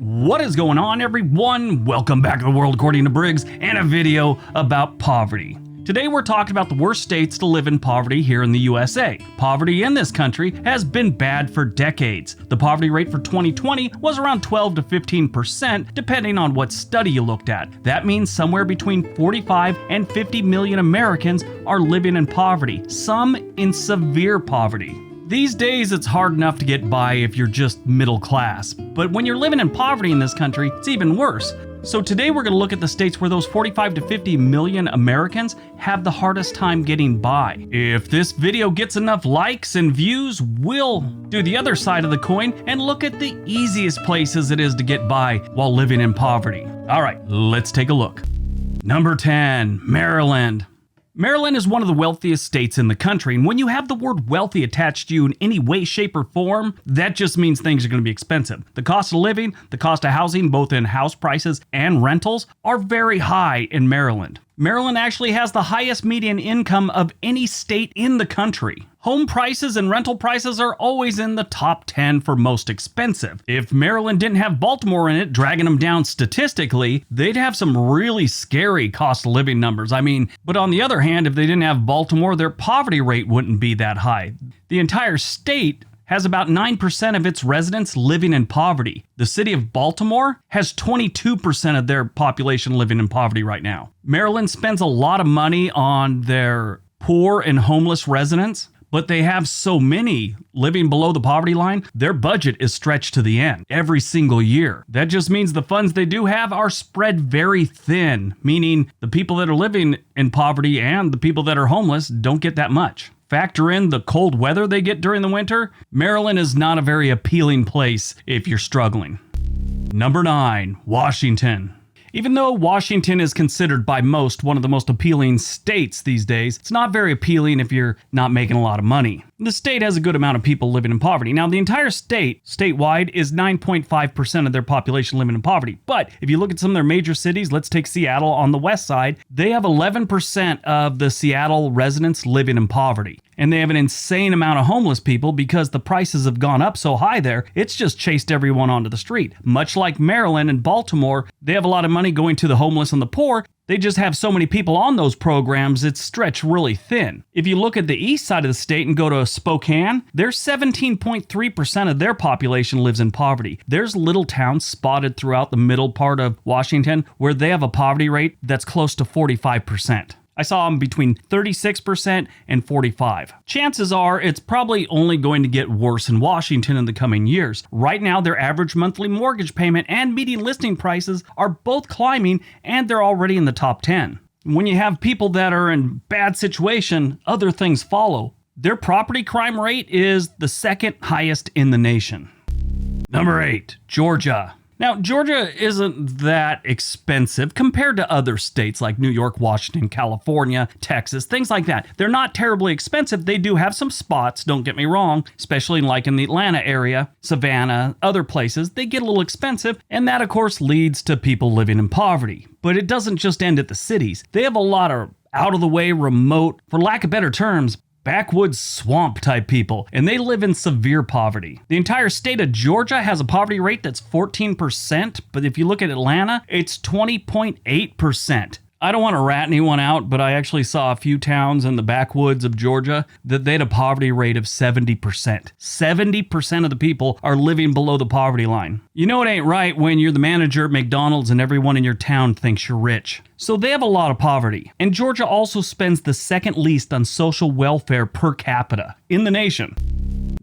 What is going on, everyone? Welcome back to the world according to Briggs and a video about poverty. Today we're talking about the worst states to live in poverty here in the USA. Poverty in this country has been bad for decades. The poverty rate for 2020 was around 12 to 15%, depending on what study you looked at. That means somewhere between 45 and 50 million Americans are living in poverty, some in severe poverty. These days, it's hard enough to get by if you're just middle class, but when you're living in poverty in this country, it's even worse. So today we're going to look at the states where those 45 to 50 million Americans have the hardest time getting by. If this video gets enough likes and views, we'll do the other side of the coin and look at the easiest places it is to get by while living in poverty. All right, let's take a look. Number 10, Maryland. Maryland is one of the wealthiest states in the country, and when you have the word wealthy attached to you in any way, shape, or form, that just means things are going to be expensive. The cost of living, the cost of housing, both in house prices and rentals, are very high in Maryland. Maryland actually has the highest median income of any state in the country. Home prices and rental prices are always in the top 10 for most expensive. If Maryland didn't have Baltimore in it, dragging them down statistically, they'd have some really scary cost of living numbers. But on the other hand, if they didn't have Baltimore, their poverty rate wouldn't be that high. The entire state has about 9% of its residents living in poverty. The city of Baltimore has 22% of their population living in poverty right now. Maryland spends a lot of money on their poor and homeless residents, but they have so many living below the poverty line, their budget is stretched to the end every single year. That just means the funds they do have are spread very thin, meaning the people that are living in poverty and the people that are homeless don't get that much. Factor in the cold weather they get during the winter, Maryland is not a very appealing place if you're struggling. Number 9, Washington. Even though Washington is considered by most one of the most appealing states these days, it's not very appealing if you're not making a lot of money. The state has a good amount of people living in poverty. Now, the entire state, statewide, is 9.5% of their population living in poverty. But if you look at some of their major cities, let's take Seattle on the west side, they have 11% of the Seattle residents living in poverty. And they have an insane amount of homeless people because the prices have gone up so high there, it's just chased everyone onto the street. Much like Maryland and Baltimore, they have a lot of money going to the homeless and the poor. They just have so many people on those programs, it's stretched really thin. If you look at the east side of the state and go to Spokane, there's 17.3% of their population lives in poverty. There's little towns spotted throughout the middle part of Washington where they have a poverty rate that's close to 45%. I saw them between 36% and 45%. Chances are it's probably only going to get worse in Washington in the coming years. Right now, their average monthly mortgage payment and median listing prices are both climbing, and they're already in the top 10. When you have people that are in bad situation, other things follow. Their property crime rate is the second highest in the nation. Number 8, Georgia. Now, Georgia isn't that expensive compared to other states like New York, Washington, California, Texas, things like that. They're not terribly expensive. They do have some spots, don't get me wrong, especially like in the Atlanta area, Savannah, other places. They get a little expensive, and that, of course, leads to people living in poverty. But it doesn't just end at the cities. They have a lot of out-of-the-way, remote, for lack of better terms, backwoods swamp type people, and they live in severe poverty. The entire state of Georgia has a poverty rate that's 14%, but if you look at Atlanta, it's 20.8%. I don't want to rat anyone out, but I actually saw a few towns in the backwoods of Georgia that they had a poverty rate of 70%. 70% of the people are living below the poverty line. You know it ain't right when you're the manager at McDonald's and everyone in your town thinks you're rich. So they have a lot of poverty. And Georgia also spends the second least on social welfare per capita in the nation.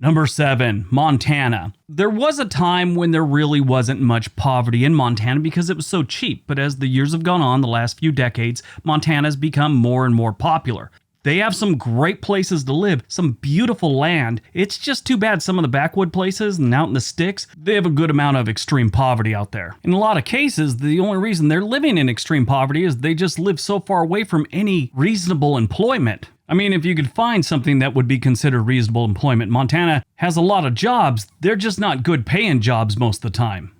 Number 7, Montana. There was a time when there really wasn't much poverty in Montana because it was so cheap, but as the years have gone on, the last few decades, Montana's become more and more popular. They have some great places to live, some beautiful land. It's just too bad some of the backwood places and out in the sticks, they have a good amount of extreme poverty out there. In a lot of cases, the only reason they're living in extreme poverty is they just live so far away from any reasonable employment. If you could find something that would be considered reasonable employment, Montana has a lot of jobs. They're just not good paying jobs most of the time.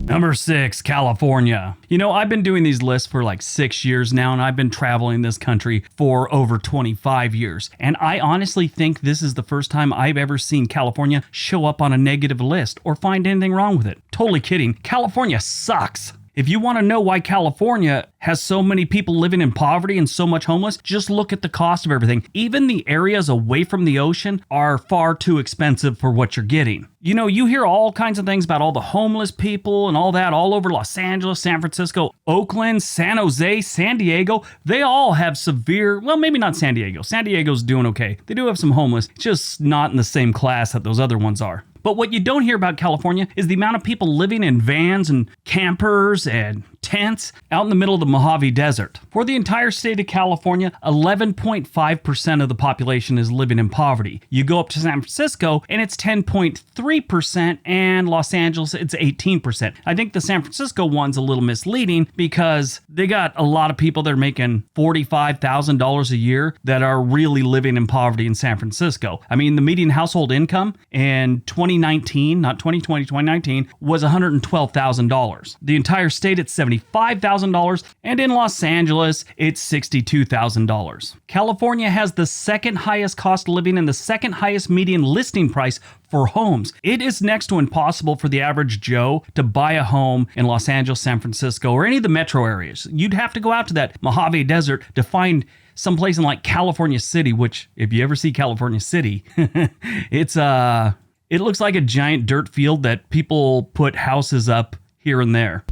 Number 6, California. You know, I've been doing these lists for like 6 years now, and I've been traveling this country for over 25 years. And I honestly think this is the first time I've ever seen California show up on a negative list or find anything wrong with it. Totally kidding. California sucks. If you want to know why California has so many people living in poverty and so much homeless, just look at the cost of everything. Even the areas away from the ocean are far too expensive for what you're getting. You know, you hear all kinds of things about all the homeless people and all that all over Los Angeles, San Francisco, Oakland, San Jose, San Diego. They all have severe, well, maybe not San Diego. San Diego's doing okay. They do have some homeless, just not in the same class that those other ones are. But what you don't hear about California is the amount of people living in vans and campers and tents out in the middle of the Mojave Desert. For the entire state of California, 11.5% of the population is living in poverty. You go up to San Francisco and it's 10.3%, and Los Angeles, it's 18%. I think the San Francisco one's a little misleading because they got a lot of people that are making $45,000 a year that are really living in poverty in San Francisco. I mean, the median household income in 2019, not 2020, 2019, was $112,000. The entire state at $75,000, and in Los Angeles, it's $62,000. California has the second highest cost of living and the second highest median listing price for homes. It is next to impossible for the average Joe to buy a home in Los Angeles, San Francisco, or any of the metro areas. You'd have to go out to that Mojave Desert to find someplace in like California City, which if you ever see California City, it looks like a giant dirt field that people put houses up here and there.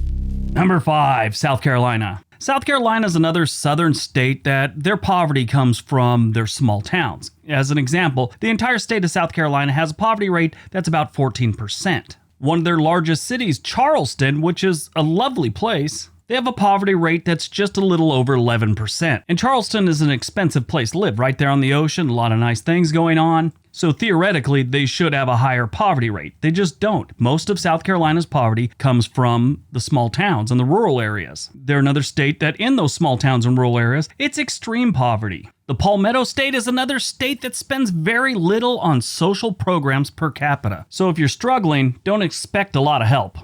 Number 5, South Carolina. South Carolina is another southern state that their poverty comes from their small towns. As an example, the entire state of South Carolina has a poverty rate that's about 14%. One of their largest cities, Charleston, which is a lovely place, they have a poverty rate that's just a little over 11%. And Charleston is an expensive place to live, right there on the ocean, a lot of nice things going on. So theoretically, they should have a higher poverty rate. They just don't. Most of South Carolina's poverty comes from the small towns and the rural areas. They're another state that in those small towns and rural areas, it's extreme poverty. The Palmetto State is another state that spends very little on social programs per capita. So if you're struggling, don't expect a lot of help.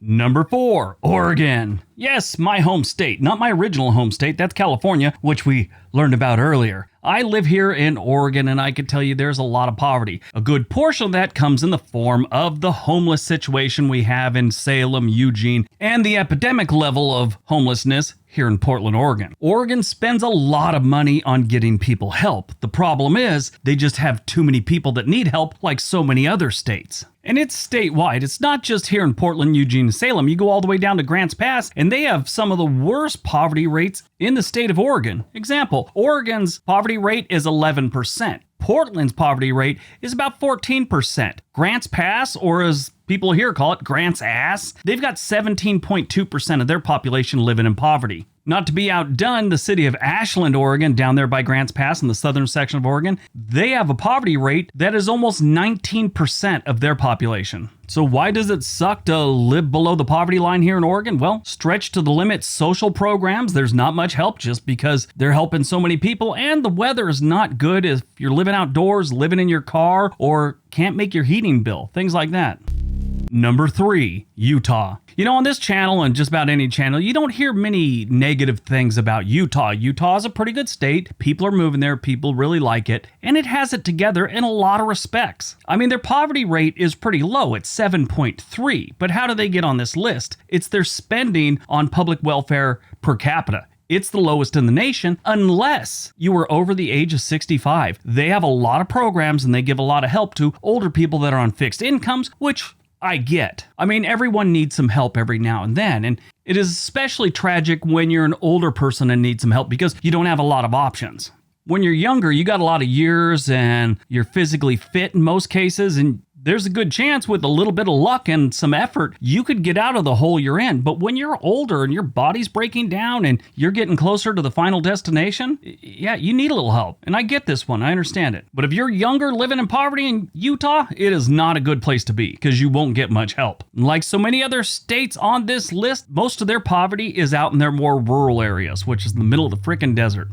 Number 4, Oregon. Yes, my home state, not my original home state, that's California, which we learned about earlier. I live here in Oregon, and I can tell you there's a lot of poverty. A good portion of that comes in the form of the homeless situation we have in Salem, Eugene, and the epidemic level of homelessness here in Portland, Oregon. Oregon spends a lot of money on getting people help. The problem is they just have too many people that need help, like so many other states. And it's statewide. It's not just here in Portland, Eugene, and Salem. You go all the way down to Grants Pass, and they have some of the worst poverty rates in the state of Oregon. Example, Oregon's poverty rate is 11%. Portland's poverty rate is about 14%. Grants Pass, or as people here call it, Grants Ass, they've got 17.2% of their population living in poverty. Not to be outdone, the city of Ashland, Oregon, down there by Grants Pass in the southern section of Oregon, they have a poverty rate that is almost 19% of their population. So why does it suck to live below the poverty line here in Oregon? Well, stretched to the limit social programs, there's not much help just because they're helping so many people, and the weather is not good if you're living outdoors, living in your car, or can't make your heating bill, things like that. Number 3, Utah. You know, on this channel and just about any channel, you don't hear many negative things about Utah. Utah is a pretty good state. People are moving there. People really like it. And it has it together in a lot of respects. I mean, their poverty rate is pretty low. It's 7.3. But how do they get on this list? It's their spending on public welfare per capita. It's the lowest in the nation unless you are over the age of 65. They have a lot of programs and they give a lot of help to older people that are on fixed incomes, which I get. I mean, everyone needs some help every now and then, and it is especially tragic when you're an older person and need some help because you don't have a lot of options. When you're younger, you got a lot of years and you're physically fit in most cases, and there's a good chance with a little bit of luck and some effort, you could get out of the hole you're in. But when you're older and your body's breaking down and you're getting closer to the final destination, yeah, you need a little help. And I get this one, I understand it. But if you're younger living in poverty in Utah, it is not a good place to be because you won't get much help. Like so many other states on this list, most of their poverty is out in their more rural areas, which is in the middle of the frickin' desert.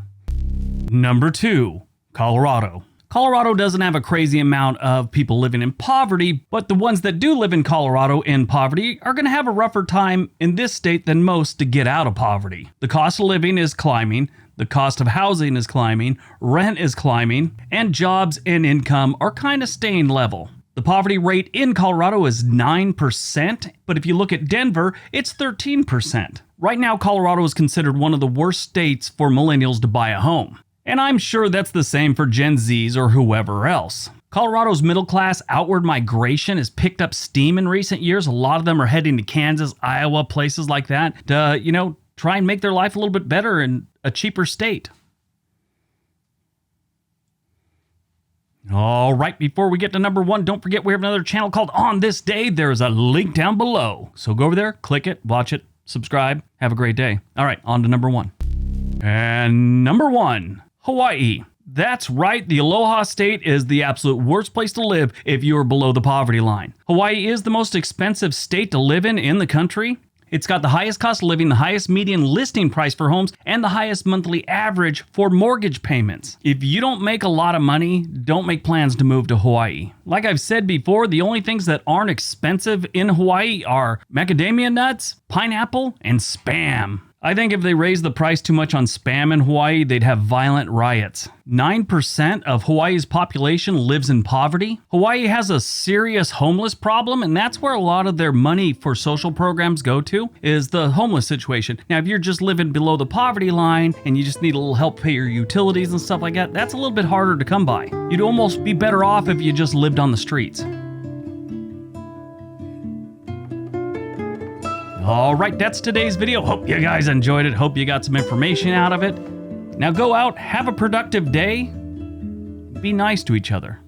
Number 2, Colorado. Colorado doesn't have a crazy amount of people living in poverty, but the ones that do live in Colorado in poverty are going to have a rougher time in this state than most to get out of poverty. The cost of living is climbing, the cost of housing is climbing, rent is climbing, and jobs and income are kind of staying level. The poverty rate in Colorado is 9%, but if you look at Denver, it's 13%. Right now, Colorado is considered one of the worst states for millennials to buy a home. And I'm sure that's the same for Gen Zs or whoever else. Colorado's middle-class outward migration has picked up steam in recent years. A lot of them are heading to Kansas, Iowa, places like that to, try and make their life a little bit better in a cheaper state. All right, before we get to number 1, don't forget we have another channel called On This Day. There's a link down below. So go over there, click it, watch it, subscribe. Have a great day. All right, on to number 1. And number 1, Hawaii. That's right, the Aloha State is the absolute worst place to live if you're below the poverty line. Hawaii is the most expensive state to live in the country. It's got the highest cost of living, the highest median listing price for homes, and the highest monthly average for mortgage payments. If you don't make a lot of money, don't make plans to move to Hawaii. Like I've said before, the only things that aren't expensive in Hawaii are macadamia nuts, pineapple, and Spam. I think if they raised the price too much on Spam in Hawaii, they'd have violent riots. 9% of Hawaii's population lives in poverty. Hawaii has a serious homeless problem, and that's where a lot of their money for social programs go to, is the homeless situation. Now, if you're just living below the poverty line and you just need a little help pay your utilities and stuff like that, that's a little bit harder to come by. You'd almost be better off if you just lived on the streets. All right, that's today's video. Hope you guys enjoyed it. Hope you got some information out of it. Now go out, have a productive day. Be nice to each other.